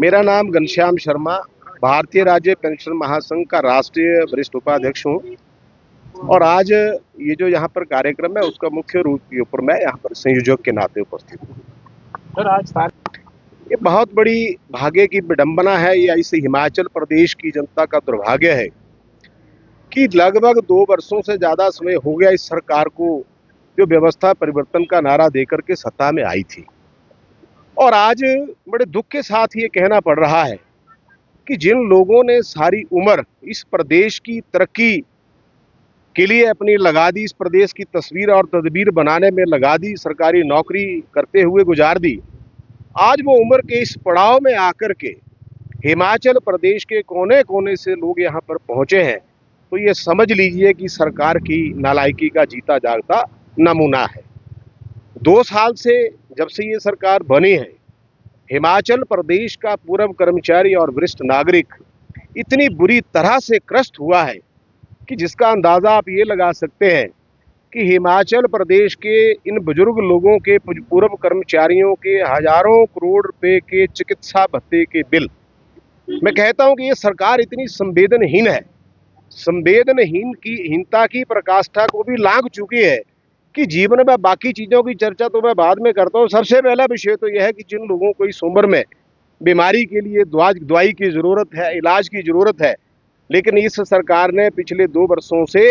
मेरा नाम घनश्याम शर्मा, भारतीय राज्य पेंशन महासंघ का राष्ट्रीय वरिष्ठ उपाध्यक्ष हूँ। और आज ये जो यहाँ पर कार्यक्रम है उसका मुख्य रूप के ऊपर मैं यहाँ पर संयोजक के नाते उपस्थित हूँ। सर आज ये बहुत बड़ी भाग्य की विडंबना है या इस हिमाचल प्रदेश की जनता का दुर्भाग्य है कि लगभग 2 वर्षों से ज्यादा समय हो गया इस सरकार को जो व्यवस्था परिवर्तन का नारा देकर के सत्ता में आई थी। और आज बड़े दुख के साथ ये कहना पड़ रहा है कि जिन लोगों ने सारी उम्र इस प्रदेश की तरक्की के लिए अपनी लगा दी, इस प्रदेश की तस्वीर और तदबीर बनाने में लगा दी, सरकारी नौकरी करते हुए गुजार दी, आज वो उम्र के इस पड़ाव में आकर के हिमाचल प्रदेश के कोने कोने से लोग यहाँ पर पहुंचे हैं, तो ये समझ लीजिए कि सरकार की नालायकी का जीता जागता नमूना है। 2 साल से जब से ये सरकार बनी है, हिमाचल प्रदेश का पूर्व कर्मचारी और वरिष्ठ नागरिक इतनी बुरी तरह से ग्रस्त हुआ है कि जिसका अंदाजा आप ये लगा सकते हैं कि हिमाचल प्रदेश के इन बुजुर्ग लोगों के पूर्व कर्मचारियों के हजारों करोड़ रुपए के चिकित्सा भत्ते के बिल, मैं कहता हूं कि ये सरकार इतनी संवेदनहीन है, संवेदनहीनता की प्रकाष्ठा को भी लांघ चुकी है कि जीवन में बाकी चीजों की चर्चा तो मैं बाद में करता हूँ। सबसे पहला विषय तो यह है कि जिन लोगों को इस उम्र में बीमारी के लिए दवाई की जरूरत है, इलाज की जरूरत है, लेकिन इस सरकार ने पिछले 2 वर्षों से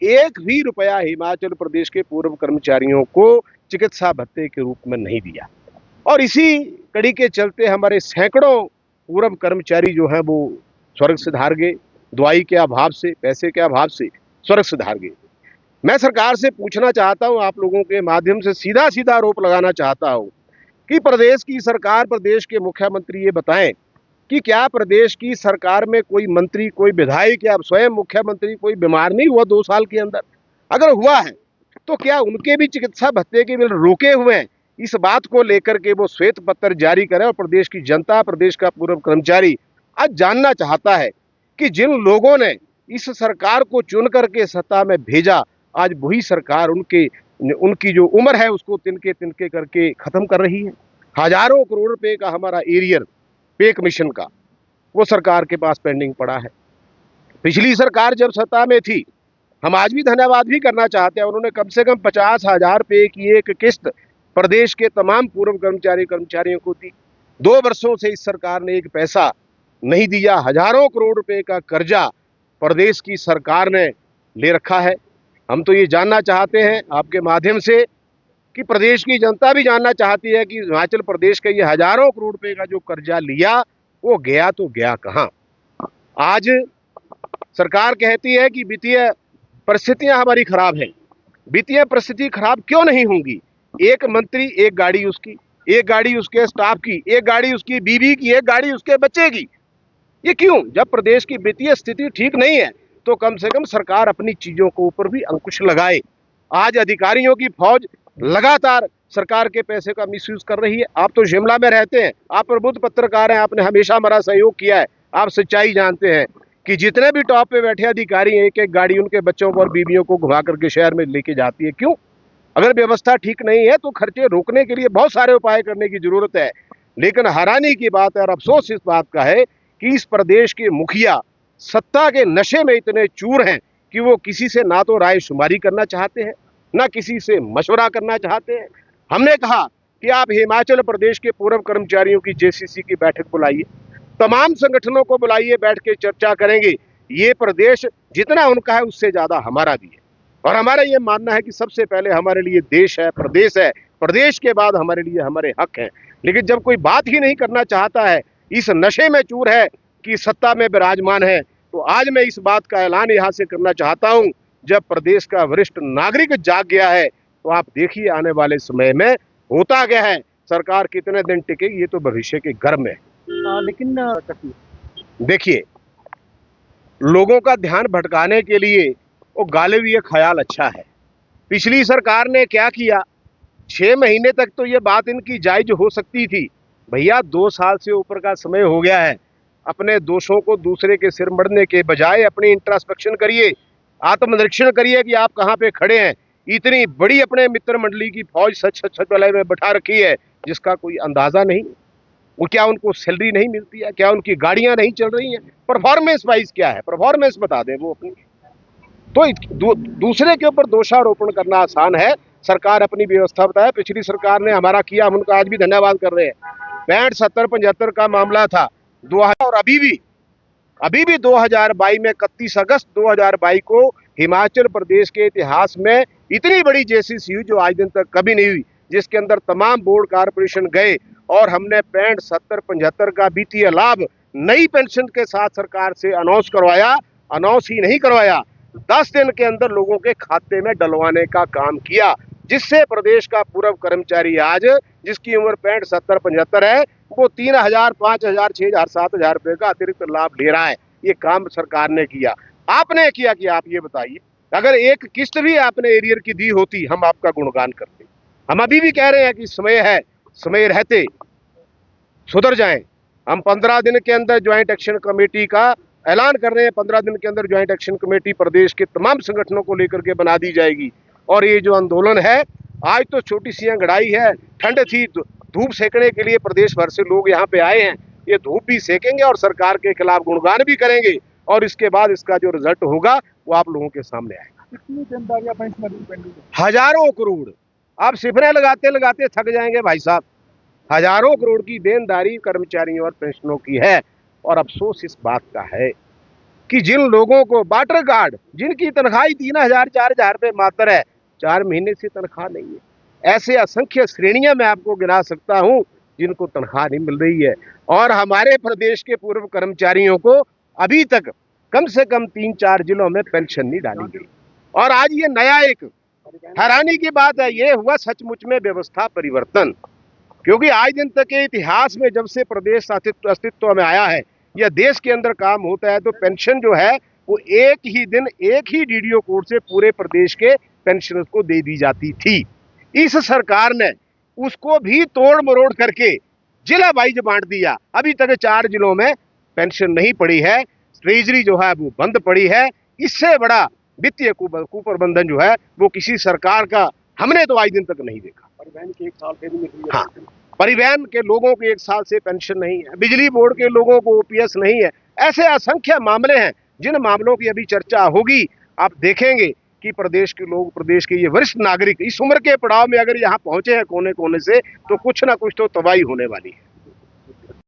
एक भी रुपया हिमाचल प्रदेश के पूर्व कर्मचारियों को चिकित्सा भत्ते के रूप में नहीं दिया। और इसी कड़ी के चलते हमारे सैकड़ों पूर्व कर्मचारी जो हैं वो स्वर्ग सिधार गए, दवाई के अभाव से, पैसे के अभाव से स्वर्ग सिधार गए। मैं सरकार से पूछना चाहता हूं, आप लोगों के माध्यम से सीधा सीधा आरोप लगाना चाहता हूं कि प्रदेश की सरकार, प्रदेश के मुख्यमंत्री ये बताएं कि क्या प्रदेश की सरकार में कोई मंत्री, कोई विधायक या स्वयं मुख्यमंत्री कोई बीमार नहीं हुआ 2 साल के अंदर? अगर हुआ है तो क्या उनके भी चिकित्सा भत्ते के बिल रोके हुए हैं? इस बात को लेकर के वो श्वेत पत्र जारी करें और प्रदेश की जनता, प्रदेश का पूर्व कर्मचारी आज जानना चाहता है कि जिन लोगों ने इस सरकार को चुन करके सत्ता में भेजा, आज वही सरकार उनकी जो उम्र है उसको तिनके तिनके करके खत्म कर रही है। हजारों करोड़ रुपए का हमारा एरियर पे कमीशन का वो सरकार के पास पेंडिंग पड़ा है। पिछली सरकार जब सत्ता में थी, हम आज भी धन्यवाद भी करना चाहते हैं, उन्होंने कम से कम 50,000 रुपए की एक किस्त प्रदेश के तमाम पूर्व कर्मचारियों को दी। 2 वर्षों से इस सरकार ने एक पैसा नहीं दिया। हजारों करोड़ रुपए का कर्जा प्रदेश की सरकार ने ले रखा है। हम तो ये जानना चाहते हैं आपके माध्यम से कि प्रदेश की जनता भी जानना चाहती है कि हिमाचल प्रदेश का ये हजारों करोड़ रुपए का जो कर्जा लिया वो गया तो गया कहाँ? आज सरकार कहती है कि वित्तीय परिस्थितियां हमारी खराब हैं। वित्तीय परिस्थिति खराब क्यों नहीं होंगी? एक मंत्री एक गाड़ी उसकी, एक गाड़ी उसके स्टाफ की, एक गाड़ी उसकी बीवी की, एक गाड़ी उसके बच्चे की। ये क्यों? जब प्रदेश की वित्तीय स्थिति ठीक नहीं है तो कम से कम सरकार अपनी चीजों के ऊपर भी अंकुश लगाए। आज अधिकारियों की फौज लगातार सरकार के पैसे का मिसयूज कर रही है। आप तो शिमला में रहते हैं, आप प्रबुद्ध पत्रकार हैं, आपने हमेशा हमारा सहयोग किया है, आप सच्चाई जानते हैं कि जितने भी टॉप पे बैठे अधिकारी हैं, एक एक गाड़ी उनके बच्चों को और बीवियों को घुमा करके शहर में लेके जाती है। क्यों? अगर व्यवस्था ठीक नहीं है तो खर्चे रोकने के लिए बहुत सारे उपाय करने की जरूरत है। लेकिन हैरानी की बात है और अफसोस इस बात का है कि इस प्रदेश के मुखिया सत्ता के नशे में इतने चूर हैं कि वो किसी से ना तो राय शुमारी करना चाहते हैं, ना किसी से मशवरा करना चाहते हैं। हमने कहा कि आप हिमाचल प्रदेश के पूर्व कर्मचारियों की जेसीसी की बैठक बुलाइए, तमाम संगठनों को बुलाइए, बैठ के चर्चा करेंगे। ये प्रदेश जितना उनका है उससे ज्यादा हमारा भी है और हमारा ये मानना है कि सबसे पहले हमारे लिए देश है, प्रदेश के बाद हमारे लिए हमारे हक हैं। लेकिन जब कोई बात ही नहीं करना चाहता है, इस नशे में चूर है कि सत्ता में विराजमान है, तो आज मैं इस बात का ऐलान यहाँ से करना चाहता हूँ, जब प्रदेश का वरिष्ठ नागरिक जाग गया है तो आप देखिए आने वाले समय में होता क्या है, सरकार कितने दिन टिकेगी ये तो भविष्य के गर्म है। लेकिन देखिए, लोगों का ध्यान भटकाने के लिए वो गालिब ख्याल अच्छा है। पिछली सरकार ने क्या किया? 6 महीने तक तो ये बात इनकी जायज हो सकती थी। भैया 2 साल से ऊपर का समय हो गया है, अपने दोषों को दूसरे के सिर मढ़ने के बजाय अपनी इंट्रोस्पेक्शन करिए, आत्मनिरीक्षण करिए कि आप कहाँ पे खड़े हैं। इतनी बड़ी अपने मित्र मंडली की फौज सच में बैठा रखी है जिसका कोई अंदाजा नहीं। वो क्या उनको सैलरी नहीं मिलती है? क्या उनकी गाड़ियां नहीं चल रही हैं? परफॉर्मेंस वाइज क्या है? परफॉर्मेंस बता दें वो अपनी। तो दूसरे के ऊपर दोषारोपण करना आसान है। सरकार अपनी व्यवस्था बताए, पिछली सरकार ने हमारा किया, हम उनका आज भी धन्यवाद कर रहे हैं। 65, 70, 75 का मामला था 2000, और अभी भी 2022 में 31 अगस्त 2022 को हिमाचल प्रदेश के इतिहास में इतनी बड़ी जेसीसी हुई जो आज दिन तक कभी नहीं हुई, जिसके अंदर तमाम बोर्ड कारपोरेशन गए और हमने 65, 70, 75 का वित्तीय लाभ नई पेंशन के साथ सरकार से अनाउंस करवाया। अनाउंस ही नहीं करवाया, 10 दिन के अंदर लोगों के खाते में डलवाने का काम किया, जिससे प्रदेश का पूर्व कर्मचारी आज जिसकी उम्र 65, 70, 75 है, वो 3,000, 5,000, 6,000, 7,000 रुपए का अतिरिक्त लाभ ले रहा है। ये काम सरकार ने किया। आपने किया कि आप ये बताइए, अगर एक किस्त भी आपने एरियर की दी होती, हम आपका गुणगान करते। हम अभी भी कह रहे हैं कि समय है, समय रहते सुधर जाएं। हम 15 दिन के अंदर ज्वाइंट एक्शन कमेटी का ऐलान कर रहे हैं। 15 दिन के अंदर ज्वाइंट एक्शन कमेटी प्रदेश के तमाम संगठनों को लेकर के बना दी जाएगी। और ये जो आंदोलन है, आज तो छोटी सी अंगड़ाई है, ठंड थी, धूप सेकने के लिए प्रदेश भर से लोग यहाँ पे आए हैं। ये धूप भी सेकेंगे और सरकार के खिलाफ गुणगान भी करेंगे, और इसके बाद इसका जो रिजल्ट होगा वो आप लोगों के सामने आएगा। कितनी देनदारियां पेंशनर की पेंडिंग है? हजारों करोड़। आप सिफरें लगाते लगाते थक जाएंगे भाई साहब। हजारों करोड़ की देनदारी कर्मचारियों और पेंशनरों की है। और अफसोस इस बात का है कि जिन लोगों को वाटर गार्ड, जिनकी तनख्वाह 3,000, 4,000 रुपए मात्र है, 4 महीने से तनख्वाह नहीं है, ऐसे असंख्य श्रेणियां मैं आपको गिना सकता हूं जिनको तनख्वाह नहीं मिल रही है। और हमारे प्रदेश के पूर्व कर्मचारियों को अभी तक कम से कम 3-4 जिलों में पेंशन नहीं डाली गई। और आज ये नया एक हैरानी की बात है, ये हुआ सचमुच में व्यवस्था परिवर्तन। क्योंकि आज दिन तक के इतिहास में जब से प्रदेश अस्तित्व में आया है या देश के अंदर काम होता है, तो पेंशन जो है वो एक ही दिन एक ही डीडीओ कोड से पूरे प्रदेश के पेंशनर्स को दे दी जाती थी। इस सरकार ने उसको भी तोड़ मरोड़ करके जिला वाइज बांट दिया। अभी तक 4 जिलों में पेंशन नहीं पड़ी है, ट्रेजरी जो है वो बंद पड़ी है। इससे बड़ा वित्तीय कुप्रबंधन जो है वो किसी सरकार का हमने तो आज दिन तक नहीं देखा। परिवहन की 1 साल से भी नहीं हाँ, परिवहन के लोगों को 1 साल से पेंशन नहीं है, बिजली बोर्ड के लोगों को ओपीएस नहीं है। ऐसे असंख्य मामले हैं जिन मामलों की अभी चर्चा होगी। आप देखेंगे कि प्रदेश के लोग, प्रदेश के ये वरिष्ठ नागरिक इस उम्र के पड़ाव में अगर यहाँ पहुंचे हैं कोने कोने से, तो कुछ ना कुछ तो तबाही होने वाली है।